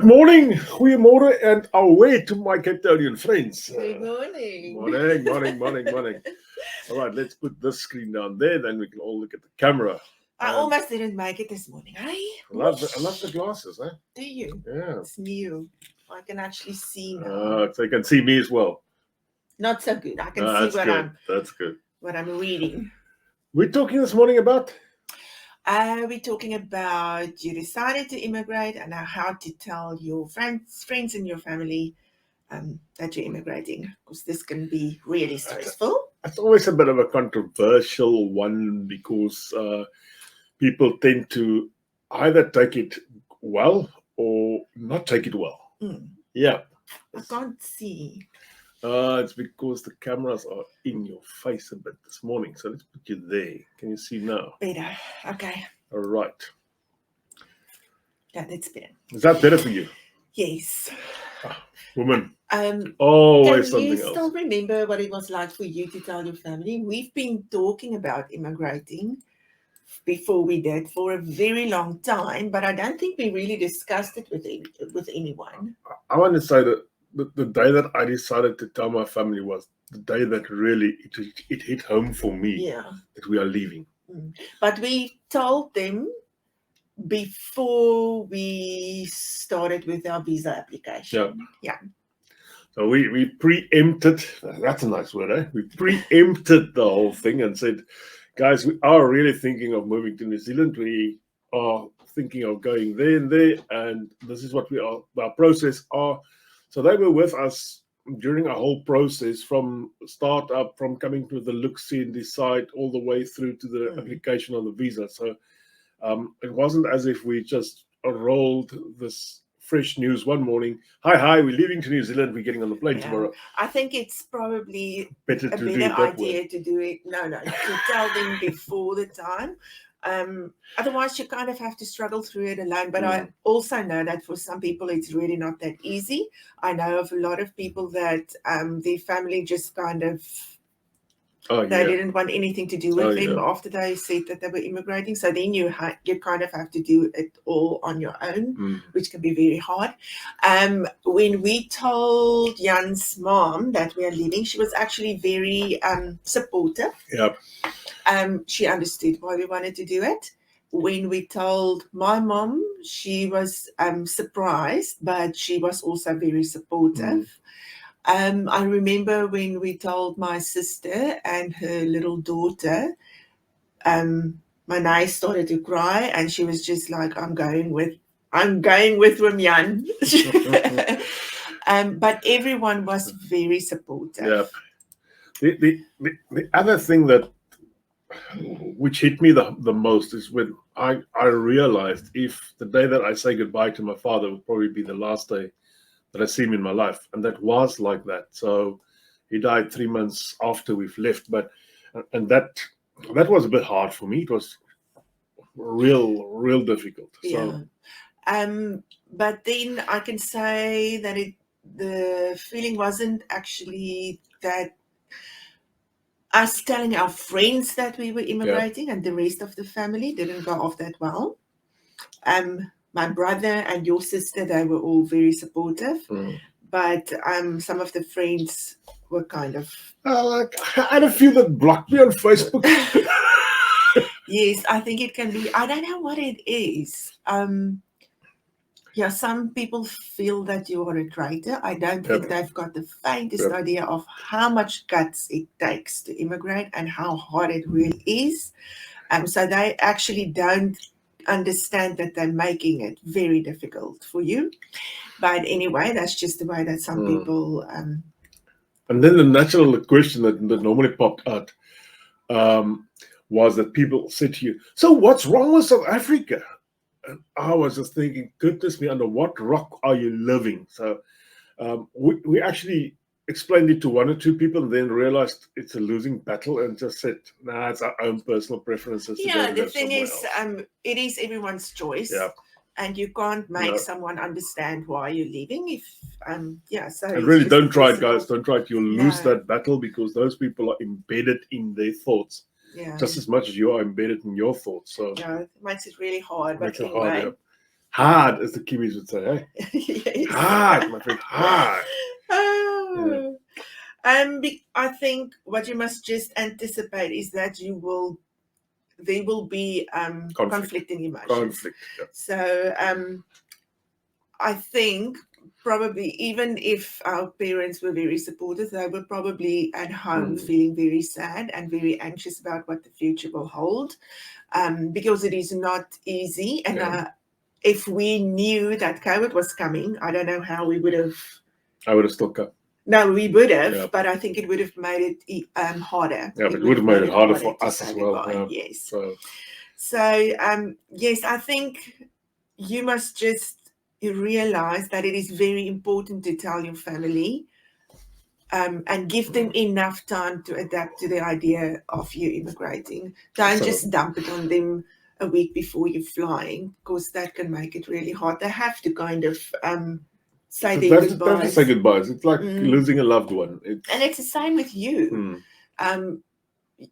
Good morning, goeiemorgen, and away to my Capetonian friends. Good morning. Morning. All right, let's put this screen down there, then we can all look at the camera. I almost didn't make it this morning. I love the glasses, eh? Do you? Yeah. It's new. I can actually see now. So you can see me as well. Not so good. I can see That's good. What I'm reading. We're talking this morning about? We're talking about you decided to immigrate and how to tell your friends in your family that you're immigrating, because this can be really stressful. It's always a bit of a controversial one because people tend to either take it well or not take it well. Yeah. I can't see. It's because the cameras are in your face a bit this morning. So let's put you there. Can you see now? Better. Okay. All right. Yeah, that's better. Is that better for you? Yes. Woman. Always can something you else. Still remember what it was like for you to tell your family? We've been talking about immigrating before we did for a very long time, but I don't think we really discussed it with anyone. I want to say that the day that I decided to tell my family was the day that really it hit home for me that we are leaving. But we told them before we started with our visa application. Yeah. So we preempted, that's a nice word, eh? We preempted the whole thing and said, guys, we are really thinking of moving to New Zealand. We are thinking of going there and there, and this is what our process are. So they were with us during our whole process, from start up, from coming to the look-see and decide, all the way through to the application of the visa. So it wasn't as if we just rolled this fresh news one morning. Hi, we're leaving to New Zealand. We're getting on the plane tomorrow. I think it's probably a better idea to do it. To tell them before the time. Otherwise, you kind of have to struggle through it alone. But I also know that for some people, it's really not that easy. I know of a lot of people that their family just kind of didn't want anything to do with them after they said that they were immigrating. So then you kind of have to do it all on your own, which can be very hard. When we told Jan's mom that we are leaving, she was actually very supportive. Yep. She understood why we wanted to do it. When we told my mom, she was surprised, but she was also very supportive. I remember when we told my sister and her little daughter, my niece started to cry, and she was just like, I'm going with Jan. But everyone was very supportive. Yep. The other thing which hit me the most is when I realized if the day that I say goodbye to my father would probably be the last day that I see him in my life, and that was like that. So he died 3 months after we've left, and that was a bit hard for me. It was real difficult. Yeah. But then I can say that the feeling wasn't actually that us telling our friends that we were immigrating and the rest of the family didn't go off that well. My brother and your sister, they were all very supportive, but some of the friends were kind of... I had a few that blocked me on Facebook. Yes, I think it can be. I don't know what it is. Some people feel that you are a traitor. I don't think they've got the faintest idea of how much guts it takes to immigrate and how hard it really is. So they actually don't understand that they're making it very difficult for you. But anyway, that's just the way that some people... And then the natural question that normally popped out was that people said to you, so what's wrong with South Africa? And I was just thinking, goodness me, under what rock are you living? So we actually explained it to one or two people and then realized it's a losing battle and just said, nah, it's our own personal preferences. The thing is, it is everyone's choice. Yeah. And you can't make someone understand why you're leaving. So and really don't try it, guys. Don't try it. You'll lose that battle because those people are embedded in their thoughts. Just as much as you are embedded in your thoughts. So it makes it really hard. But anyway, Hard, as the Kiwis would say, eh? Yes. Hard, my friend, hard. Oh. I think what you must just anticipate is that there will be conflicting emotions. Conflict. Yeah. So I think probably even if our parents were very supportive, they were probably at home feeling very sad and very anxious about what the future will hold, because it is not easy. And if we knew that COVID was coming, I don't know how we would have. I would have still come. No, we would have, but I think it would have made it harder. Yeah, but it would have made it harder for us as well. Yeah. Yes. So yes, I think you must just realize that it is very important to tell your family and give them enough time to adapt to the idea of you immigrating. Don't just dump it on them a week before you're flying, because that can make it really hard. They have to kind of say their goodbyes. They have to say goodbyes. It's like losing a loved one. And it's the same with you.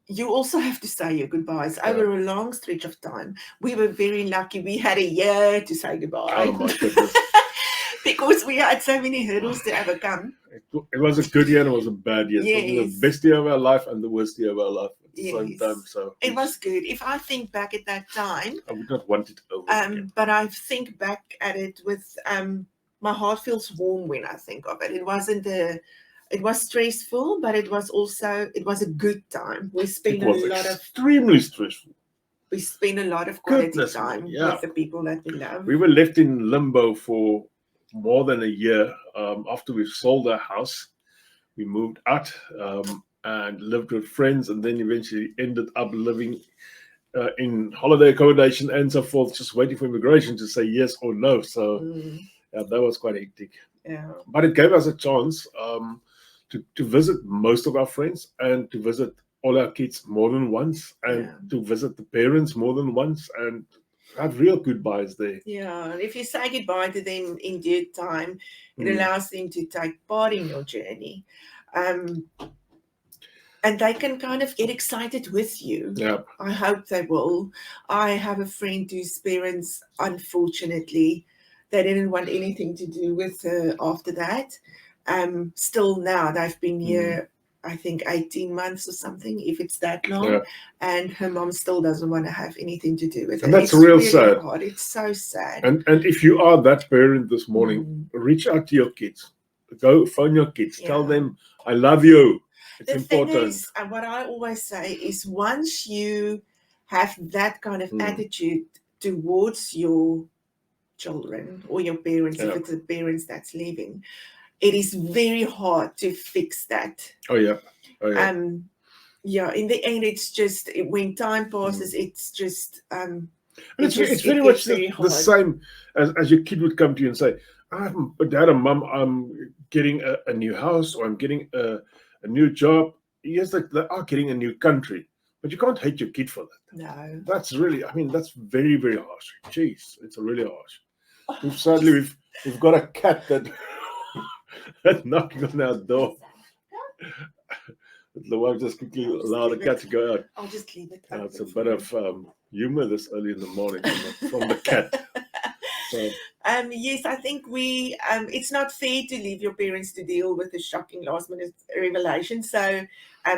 You also have to say your goodbyes over a long stretch of time. We were very lucky. We had a year to say goodbye. Oh my goodness. Because we had so many hurdles to overcome. It was a good year and it was a bad year. Yes. It was the best year of our life and the worst year of our life at the same time. So it was good. If I think back at that time, I would not want it over again. But I think back at it with my heart feels warm when I think of it. It was stressful, but it was a good time. We spent extremely stressful. We spent a lot of quality time with the people that we love. We were left in limbo for more than a year. After we sold our house, we moved out and lived with friends, and then eventually ended up living in holiday accommodation and so forth, just waiting for immigration to say yes or no. So that was quite hectic. Yeah. But it gave us a chance to visit most of our friends and to visit all our kids more than once, and to visit the parents more than once, and have real goodbyes there. Yeah, if you say goodbye to them in due time, it allows them to take part in your journey. And they can kind of get excited with you. Yeah. I hope they will. I have a friend whose parents, unfortunately, they didn't want anything to do with her after that. Still now, they've been here, I think 18 months or something, if it's that long, and her mom still doesn't want to have anything to do with it. And that's real really sad. Hard. It's so sad. And if you are that parent this morning, reach out to your kids. Go phone your kids. Tell them, I love you. It's important. Thing is, and what I always say is, once you have that kind of attitude towards your children or your parents, if it's the parents that's leaving, it is very hard to fix that. Oh yeah. In the end, it's just when time passes, it's just and it's very much the same as your kid would come to you and say, Dad and Mum, I'm getting a new house, or I'm getting a new job. Yes, they are getting a new country, but you can't hate your kid for that. No. That's really, that's very, very harsh. Jeez, it's really harsh. Sadly, we've got a cat that that's knocking on our door. The wife just quickly allowed the cat to go out. I'll just leave it. It's a bit of humor this early in the morning from the cat. So. Yes, I think it's not fair to leave your parents to deal with the shocking last minute revelation. So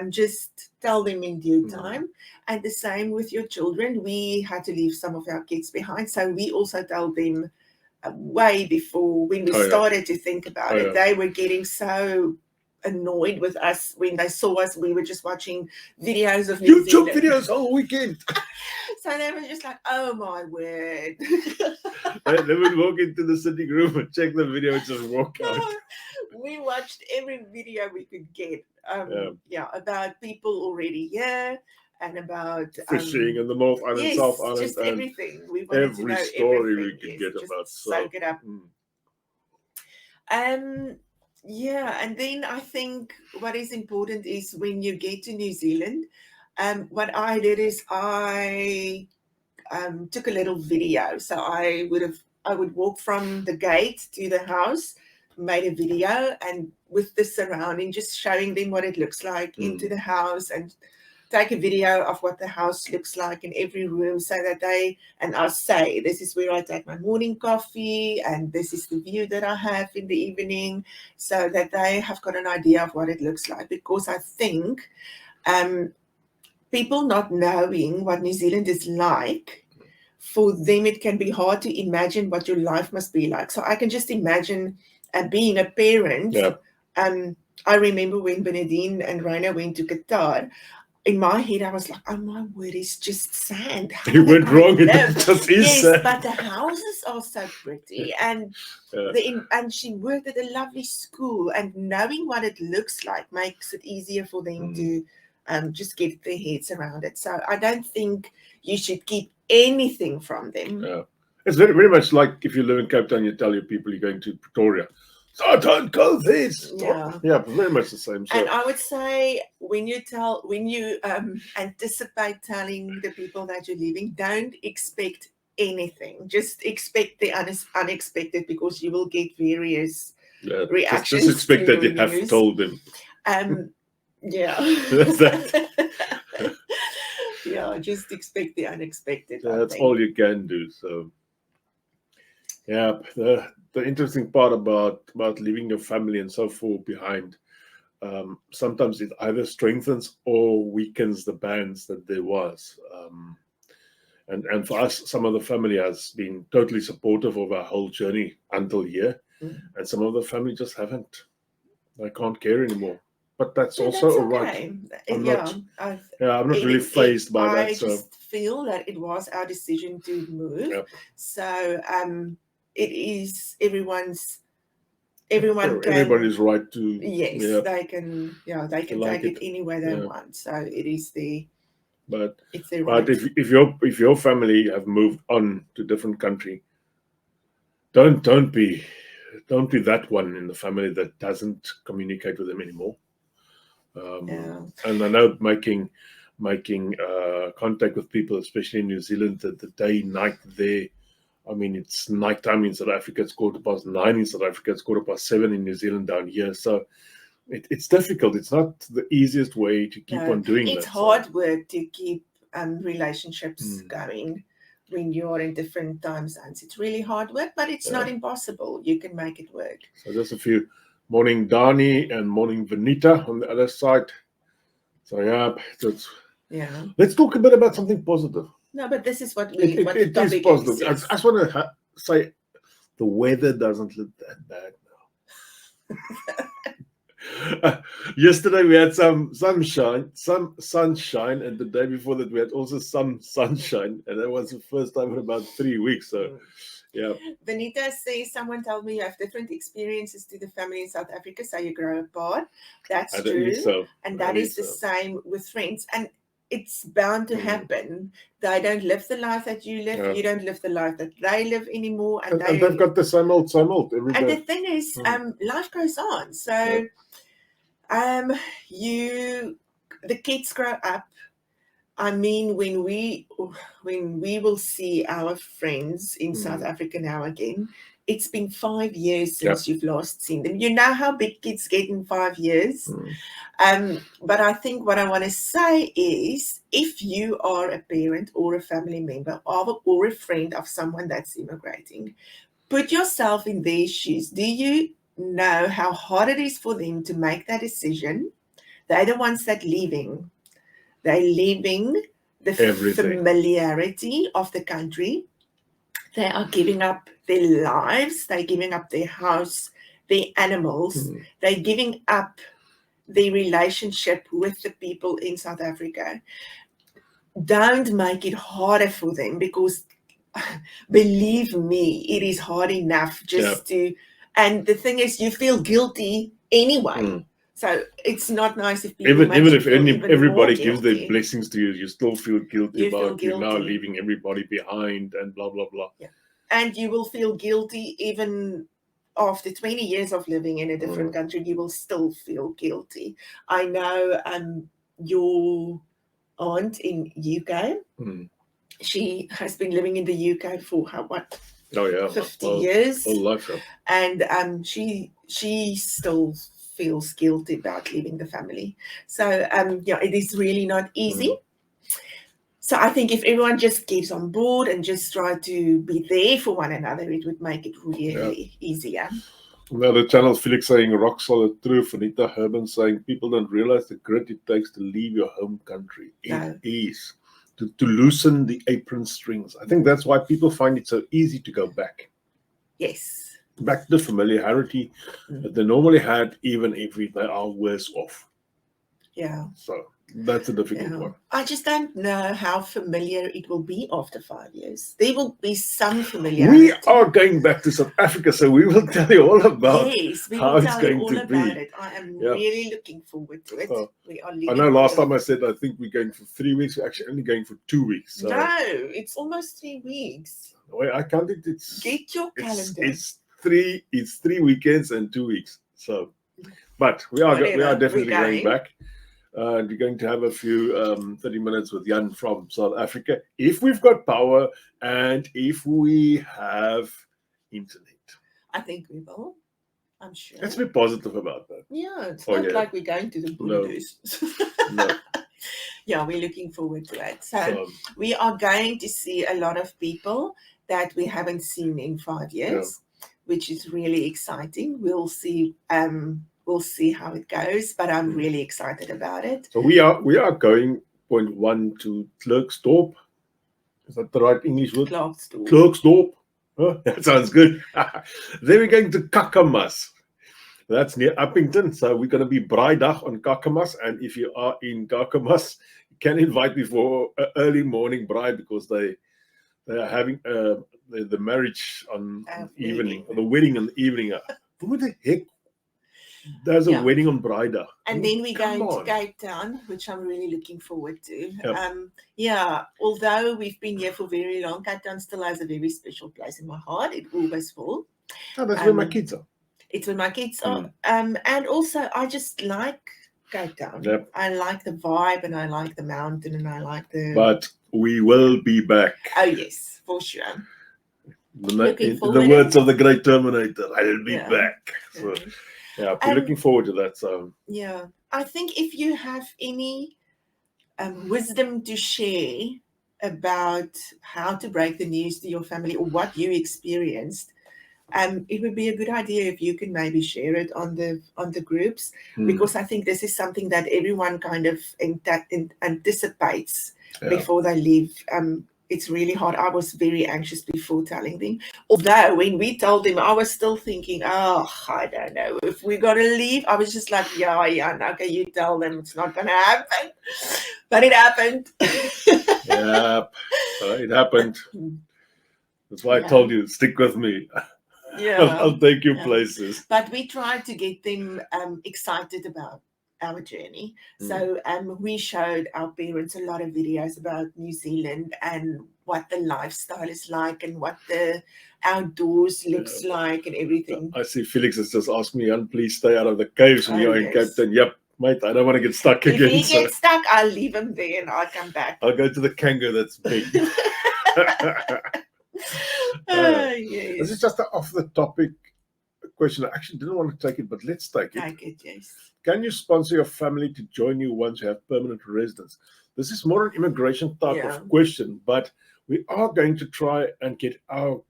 just tell them in due time. And the same with your children. We had to leave some of our kids behind. So we also tell them way before, when we started to think about it. They were getting so annoyed with us when they saw us. We were just watching videos of New YouTube Zealand. videos all weekend. So they were just like, oh my word. They would walk into the sitting room and check the video and just walk out. We watched every video we could get about people already here, and about fishing in the North Island, South Island, just and everything. We wanted every to know story everything. we could get about. Soak it up. And then I think what is important is when you get to New Zealand, what I did is I took a little video. So I would walk from the gate to the house, made a video, and with the surrounding, just showing them what it looks like into the house, and take a video of what the house looks like in every room, so that I'll say, this is where I take my morning coffee, and this is the view that I have in the evening, so that they have got an idea of what it looks like. Because I think people not knowing what New Zealand is like, for them it can be hard to imagine what your life must be like. So I can just imagine being a parent. Yeah. I remember when Bernadine and Raina went to Qatar, in my head I was like, oh my word, it's just sand. How You went can I wrong, it live? just is Yes, sand. but the houses are so pretty, and and she worked at a lovely school, and knowing what it looks like makes it easier for them to just get their heads around it. So I don't think you should keep anything from them. Yeah. It's very, very much like if you live in Cape Town, you tell your people you're going to Pretoria. So don't go there. Yeah, very much the same. So. And I would say when you anticipate telling the people that you're leaving, don't expect anything. Just expect the unexpected, because you will get various reactions. Just expect that you have told them. Yeah. That's that. Yeah, just expect the unexpected. That's all you can do. So, yeah, the interesting part about leaving your family and so forth behind, sometimes it either strengthens or weakens the bands that there was. And for us, some of the family has been totally supportive of our whole journey until here, and some of the family just haven't. They can't care anymore. But that's also all right. I'm not really fazed by that. I just feel that it was our decision to move. Yep. So it is everybody's right to. Yes, they can take it any way they want. So it is But it's their right. But if your family have moved on to different country, don't be that one in the family that doesn't communicate with them anymore. And I know making contact with people, especially in New Zealand, the day night there. I mean, it's nighttime in South Africa. It's 9:15 in South Africa. It's 7:15 in New Zealand down here. So it's difficult. It's not the easiest way to keep on doing it. It's hard work to keep relationships going when you're in different time zones. It's really hard work, but it's not impossible. You can make it work. So there's a few. Morning Dani and morning Vanita on the other side. So let's talk a bit about something positive. No, but this is what it is positive. I just want to say the weather doesn't look that bad now. Yesterday we had some sunshine, and the day before that we had also some sunshine, and that was the first time in about 3 weeks. So. Yeah. Vanita says, someone told me you have different experiences to the family in South Africa, so you grow apart. That's true. And that is the same with friends. And it's bound to happen. They don't live the life that you live. Yeah. You don't live the life that they live anymore. And they've got the same old every day. And the thing is, life goes on. So the kids grow up. I mean, when we will see our friends in South Africa now again, it's been 5 years since you've last seen them. You know how big kids get in 5 years. But I think what I want to say is, if you are a parent or a family member or a friend of someone that's immigrating, put yourself in their shoes. Do you know how hard it is for them to make that decision? They're the ones that leaving. They're leaving the familiarity of the country. They are giving up their lives. They're giving up their house, their animals. They're giving up their relationship with the people in South Africa. Don't make it harder for them, because believe me, it is hard enough just to. And the thing is, you feel guilty anyway. So it's not nice if people even if everybody gives their blessings to you, you still feel guilty about you now leaving everybody behind and blah blah blah. Yeah. And you will feel guilty even after 20 years of living in a different country. You will still feel guilty. I know your aunt in UK. She has been living in the UK for 50 years. Whole life. And she still feels guilty about leaving the family. So it is really not easy. So I think if everyone just gets on board and just try to be there for one another, it would make it really easier. Well, the channel Felix saying rock solid truth. Anita Herman saying people don't realize the grit it takes to leave your home country. It is to loosen the apron strings. I think that's why people find it so easy to go back. Yes. Back to the familiarity that they normally had, even if they are worse off. Yeah. So that's a difficult one. I just don't know how familiar it will be after 5 years. There will be some familiarity. We are going back to South Africa, so we will tell you all about how it's going to be. It. I am really looking forward to it. We are. I know last time I said I think we're going for 3 weeks. We're actually only going for 2 weeks. So. No, it's almost 3 weeks. The way I count it, it's get your calendar. It's 3 weekends and 2 weeks. So, but we are definitely going back. We're going to have a few 30 minutes with Jan from South Africa, if we've got power and if we have internet. I think we will. I'm sure. Let's be positive about that. Yeah, it's not like we're going to the Bundus. No. Yeah, we're looking forward to it. So we are going to see a lot of people that we haven't seen in 5 years, which is really exciting. We'll see. We'll see how it goes, but I'm really excited about it. So we are going point 1 to Klerksdorp. Is that the right English word? Klerksdorp. Oh, that sounds good. Then we're going to Kakamas. That's near Uppington. So we're going to be Braaidag on Kakamas. And if you are in Kakamas, you can invite me for an early morning braai because they are having the marriage on evening, or the wedding in the evening. Who the heck? There's a wedding on Braaidag. And then we're going to Cape Town, which I'm really looking forward to. Although we've been here for very long, Cape Town still has a very special place in my heart. It always will. Oh, that's where my kids are. It's where my kids are. And also, I just like Cape Town. Yep. I like the vibe, and I like the mountain, and I like the... But we will be back. Oh, yes, for sure. In the words of the great Terminator, I'll be back. So... Yeah, we're looking forward to that. So I think if you have any wisdom to share about how to break the news to your family or what you experienced, it would be a good idea if you can maybe share it on the groups, because I think this is something that everyone kind of anticipates before they leave. It's really hard. I was very anxious before telling them. Although when we told them, I was still thinking, I don't know if we're going to leave. I was just like, okay, you tell them it's not going to happen. But it happened. It happened. That's why I told you, stick with me. I'll take you places. But we tried to get them excited about our journey. So we showed our parents a lot of videos about New Zealand and what the lifestyle is like and what the outdoors looks like and everything. I see Felix has just asked me, please stay out of the caves when you're in Cape Town. Yep, mate, I don't want to get stuck again. If he gets stuck, I'll leave him there and I'll come back. I'll go to the kangaroo that's big. This is just an off-the-topic question. I actually didn't want to take it, but let's take it. Take it, yes. Can you sponsor your family to join you once you have permanent residence? This is more an immigration type of question, but we are going to try and get our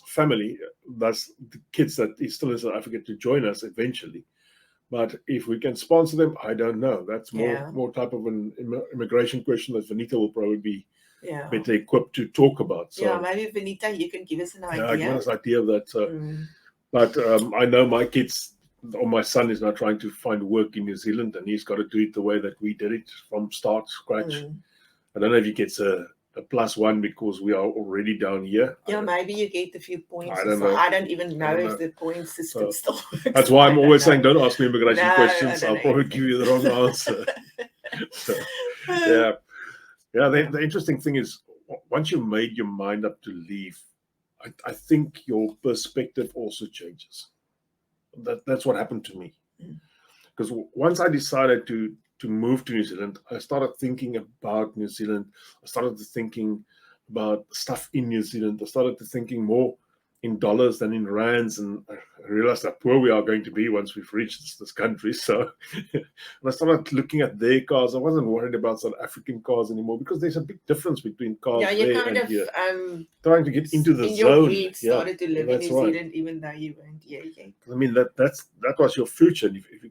family, that's the kids that is still in South Africa, to join us eventually. But if we can sponsor them, I don't know. That's more type of an immigration question that Vanita will probably be better equipped to talk about. So, maybe Vanita, you can give us an idea. Give us an idea of that. So. But I know my kids, or my son is now trying to find work in New Zealand, and he's got to do it the way that we did it from start, scratch. I don't know if he gets a +1 because we are already down here. Maybe you get a few points. I don't even know if the point system still works. That's why I'm always saying, don't ask me immigration questions. I'll probably give you the wrong answer. The interesting thing is, once you made your mind up to leave, I think your perspective also changes. That's what happened to me. Because once I decided to move to New Zealand, I started thinking about New Zealand. I started thinking about stuff in New Zealand. I started thinking more in dollars than in rands, and I realized how poor we are going to be once we've reached this country. So when I started looking at their cars, I wasn't worried about South African cars anymore, because there's a big difference between cars Yeah, you there kind and of here. Trying to get into the in zone. your head started to live in New Zealand, even though you weren't here yet. I mean, that was your future. And if you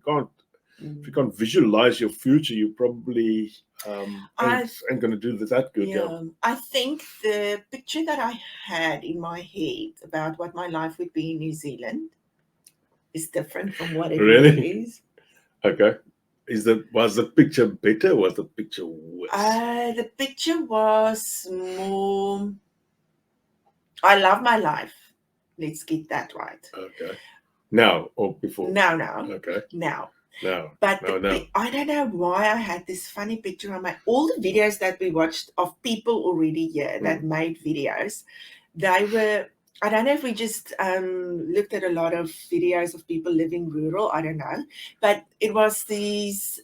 can't visualize your future, you probably ain't going to do that good. Yeah, I think the picture that I had in my head about what my life would be in New Zealand is different from what it really is. Okay. Was the picture better, or was the picture worse? The picture was more, I love my life. Let's get that right. Okay. Now or before? Now. Okay. Now. But I don't know why I had this funny picture on all the videos that we watched of people already here that made videos. They were, I don't know if we just looked at a lot of videos of people living rural, I don't know, but it was these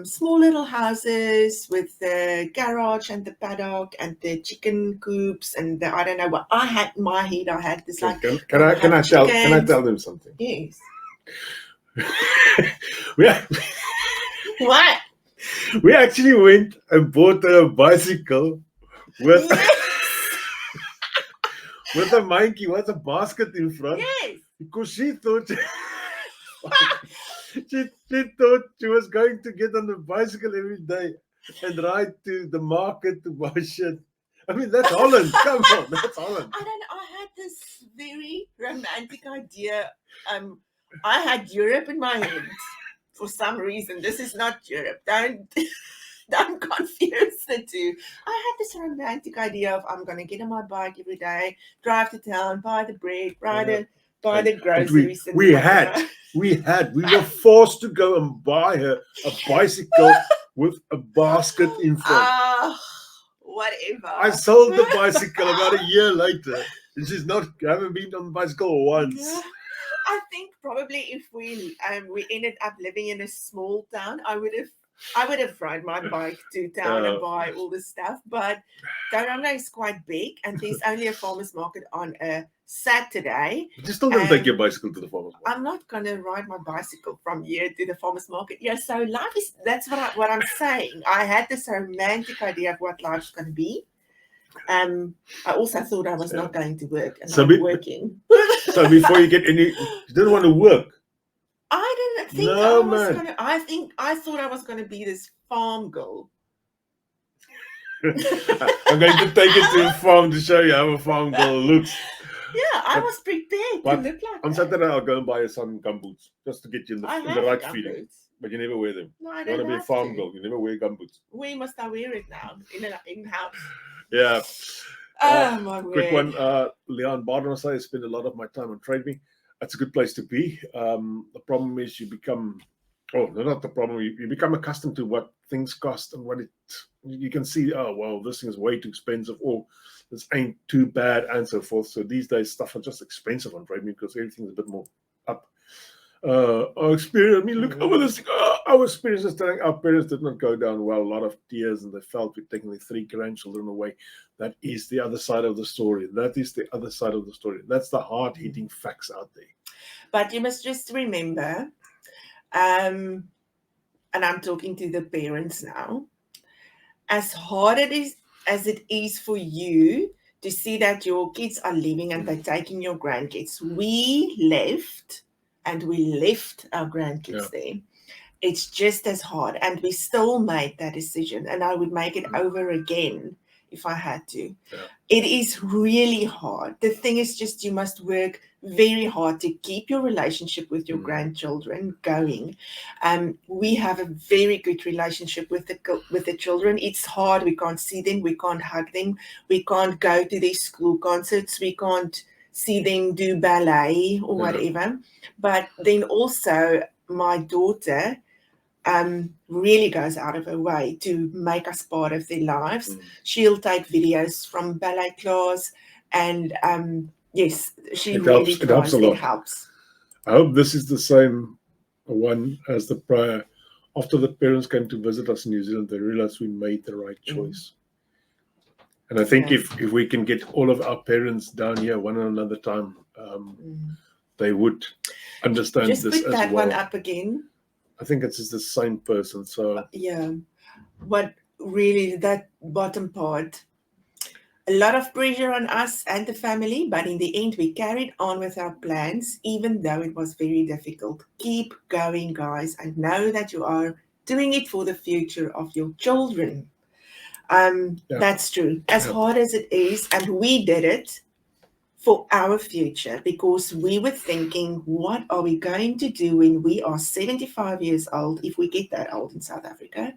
small little houses with the garage and the paddock and the chicken coops and the, I don't know what I had in my head. I had this like. Can I tell them something? Yes. What? We actually went and bought a bicycle with with a monkey, with a basket in front. Yes. Because she thought she thought she was going to get on the bicycle every day and ride to the market to buy shit. I mean, that's Holland. Come on, that's Holland. I had this very romantic idea. I had Europe in my head for some reason. This is not Europe. Don't confuse the two. I had this romantic idea of I'm going to get on my bike every day, drive to town, buy the bread, buy the groceries. We were forced to go and buy her a bicycle with a basket in front. Whatever. I sold the bicycle about a year later. Haven't been on the bicycle once. Yeah. I think probably if we ended up living in a small town, I would have ride my bike to town and buy all this stuff. But Tauranga is quite big, and there's only a farmer's market on a Saturday. You still don't take your bicycle to the farmer's market. I'm not going to ride my bicycle from here to the farmer's market. Yeah, so life is, that's what I'm saying. I had this romantic idea of what life's going to be. I also thought I was not going to work, and I'm working. So before you didn't want to work. I didn't think I was going to. I thought I was going to be this farm girl. I'm going to take it to a farm to show you how a farm girl looks. Yeah, I was prepared to look like on Saturday, I'll go and buy you some gumboots just to get you in the right feeling. But you never wear them. No, I don't. You want to be a farm girl. You never wear gumboots. Where must I wear it now? In house. Yeah. Oh my word. Quick one. Jan Viljoen, I spend a lot of my time on TradeMe. That's a good place to be. The problem is you become. Oh, no, not the problem. You become accustomed to what things cost and what you can see. Oh, well, this thing is way too expensive. Or this ain't too bad, and so forth. So these days, stuff are just expensive on TradeMe because everything's a bit more up. Our experience. I mean, look over this thing. Our experience is telling our parents did not go down well. A lot of tears, and they felt we'd taken their 3 grandchildren away. That is the other side of the story. That is the other side of the story. That's the hard-hitting facts out there. But you must just remember, and I'm talking to the parents now, as hard as it is for you to see that your kids are leaving and they're taking your grandkids, we left our grandkids there. It's just as hard, and we still made that decision, and I would make it over again if I had to. It is really hard. The thing is just you must work very hard to keep your relationship with your grandchildren going. We have a very good relationship with the children. It's hard. We can't see them. We can't hug them. We can't go to their school concerts. We can't see them do ballet or whatever. But then also my daughter really goes out of her way to make us part of their lives. She'll take videos from ballet class, and yes, she really tries. It helps a lot. It helps. I hope this is the same one as the prior. After the parents came to visit us in New Zealand, they realized we made the right choice. And I think if we can get all of our parents down here one another time they would understand Just this put as that well. one up again. I think it's the same person. So Yeah. What really, that bottom part, a lot of pressure on us and the family, but in the end, we carried on with our plans, even though it was very difficult. Keep going, guys, and know that you are doing it for the future of your children. That's true. As hard as it is, and we did it for our future, because we were thinking, what are we going to do when we are 75 years old, if we get that old in South Africa,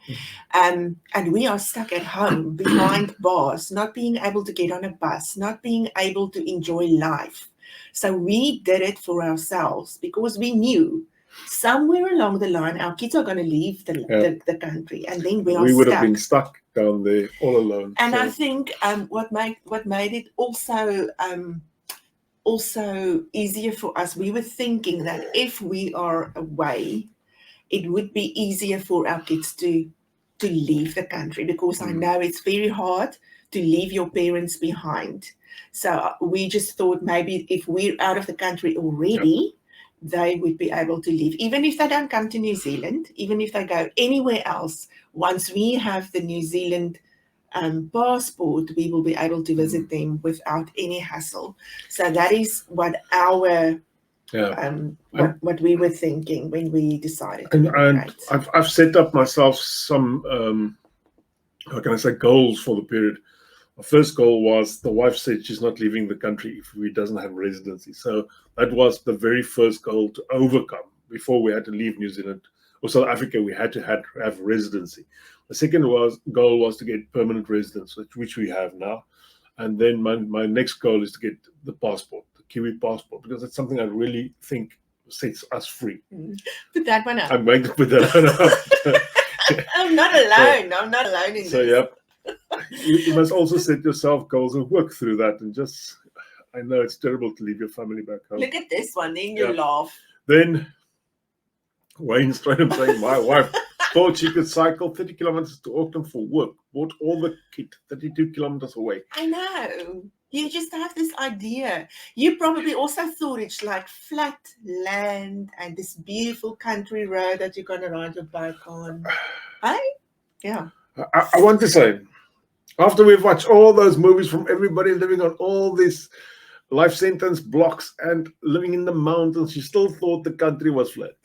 and we are stuck at home behind bars, not being able to get on a bus, not being able to enjoy life. So we did it for ourselves, because we knew somewhere along the line our kids are going to leave the country, and then we would have been stuck down there all alone. And so I think what made it also easier for us, we were thinking that if we are away, it would be easier for our kids to leave the country, because I know it's very hard to leave your parents behind. So we just thought, maybe if we're out of the country already, they would be able to leave, even if they don't come to New Zealand, even if they go anywhere else. Once we have the New Zealand passport, we will be able to visit them without any hassle. So that is what our what we were thinking when we decided to and I've set up myself some how can I say, goals for the period. My first goal was, the wife said she's not leaving the country if we doesn't have residency. So that was the very first goal to overcome before we had to leave New Zealand or South Africa. We had to have residency. The second goal was to get permanent residence, which we have now. And then my next goal is to get the passport, the Kiwi passport, because it's something I really think sets us free. Put that one up. I'm going to put that one up. I'm not alone. I'm not alone in this. So, you must also set yourself goals and work through that. And just, I know it's terrible to leave your family back home. Look at this one, then you laugh. Then Wayne's trying to say, my wife thought she could cycle 30 kilometers to Auckland for work, bought all the kit 32 kilometers away. I know. You just have this idea. You probably also thought it's like flat land and this beautiful country road that you're going to ride your bike on. Hey? Yeah. I want to say, after we've watched all those movies from everybody living on all these life sentence blocks and living in the mountains, she still thought the country was flat.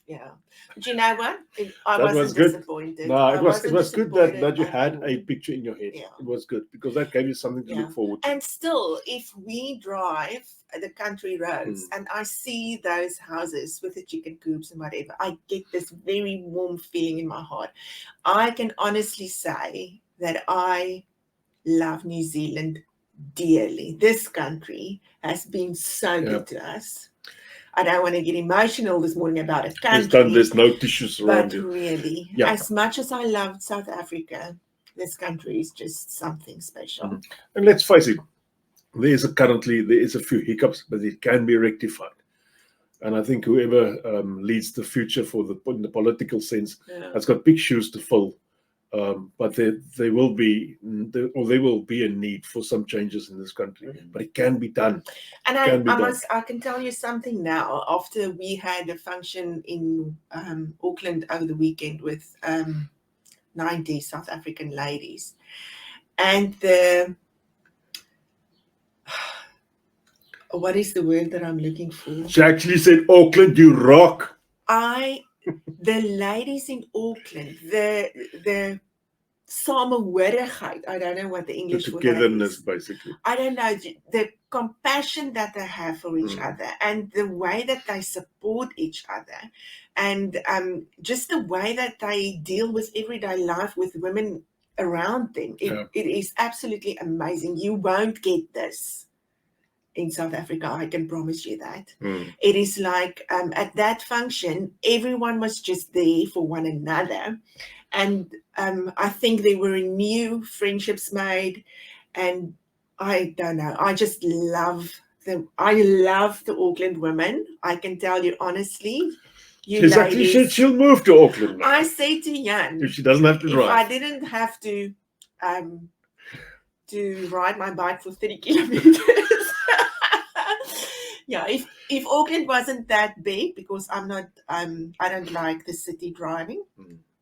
Yeah. But you know what? I wasn't disappointed. No, it was good that you had a picture in your head. Yeah. It was good, because that gave you something to look forward to. And still, if we drive the country roads and I see those houses with the chicken coops and whatever, I get this very warm feeling in my heart. I can honestly say that I love New Zealand dearly. This country has been so good to us. I don't want to get emotional this morning about a country. There's no tissues around you. But really, as much as I loved South Africa, this country is just something special. And let's face it, there is a few hiccups, but it can be rectified. And I think whoever leads the future in the political sense has got big shoes to fill. But there will be a need for some changes in this country, but it can be done. And I can tell you something now. After we had a function in Auckland over the weekend with 90 South African ladies, and what is the word that I'm looking for? She actually said, "Auckland, you rock." The ladies in Auckland, the samehorigheid, I don't know what the English word is. Togetherness, basically. I don't know, the compassion that they have for each other, and the way that they support each other, and just the way that they deal with everyday life with women around them. It is absolutely amazing. You won't get this in South Africa, I can promise you that. It is like at that function, everyone was just there for one another. And I think there were new friendships made. And I don't know, I just love them. I love the Auckland women. I can tell you honestly. She'll move to Auckland now. I say to Jan, if she doesn't have to drive. If I didn't have to ride my bike for 30 kilometers, Yeah, if Auckland wasn't that big, because I'm not I don't like the city driving,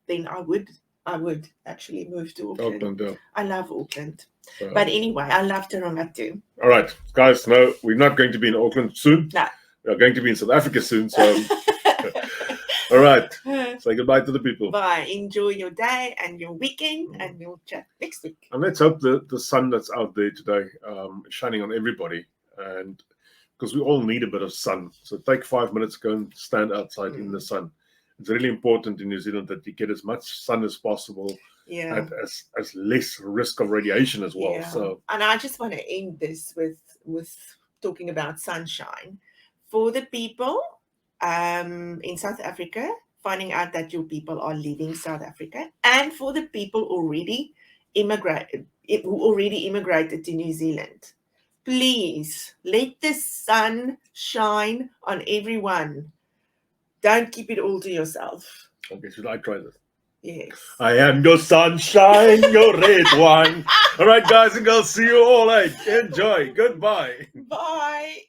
then I would actually move to Auckland. Auckland, yeah. I love Auckland. So, But anyway, I love Tauranga too. all right, guys, no, we're not going to be in Auckland soon. No. We're going to be in South Africa soon. So, all right, say goodbye to the people. Bye. Enjoy your day and your weekend, and we'll chat next week. And let's hope the sun that's out there today is shining on everybody, and because we all need a bit of sun. So take 5 minutes, go and stand outside in the sun. It's really important in New Zealand that you get as much sun as possible. Yeah. And as less risk of radiation as well. Yeah. So, and I just want to end this with talking about sunshine. For the people in South Africa, finding out that your people are leaving South Africa, and for the people who already immigrated to New Zealand, please let the sun shine on everyone. Don't keep it all to yourself. okay, should I try this? Yes. I am your sunshine, your red wine. All right, guys and girls, see you all. Enjoy. Goodbye. Bye.